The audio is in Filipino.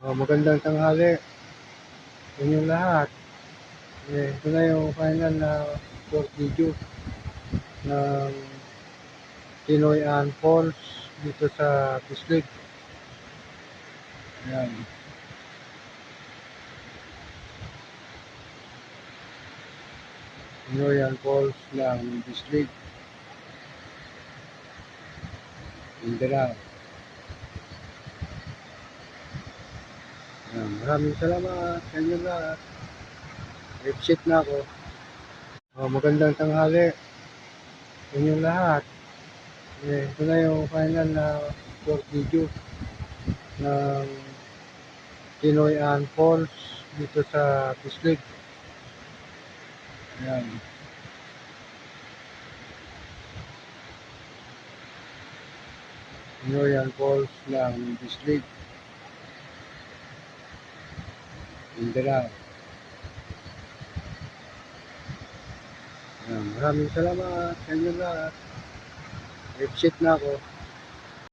Magandang tanghali sa inyong lahat. Ito na yung final na short video ng Pinoy Ann Falls dito sa Bislig. Ayan. Pinoy Ann Falls ng Bislig, Mindanao. Ayan. Maraming salamat sa inyong lahat. Exit na ako. Magandang tanghali sa inyong lahat. Ito na yung final na short video ng Pinoy Ann Falls dito sa Bislig. Ayan. Pinoy Ann Falls ng Bislig, Mindanao. Maraming salamat sa inyong lahat. Exit na ako.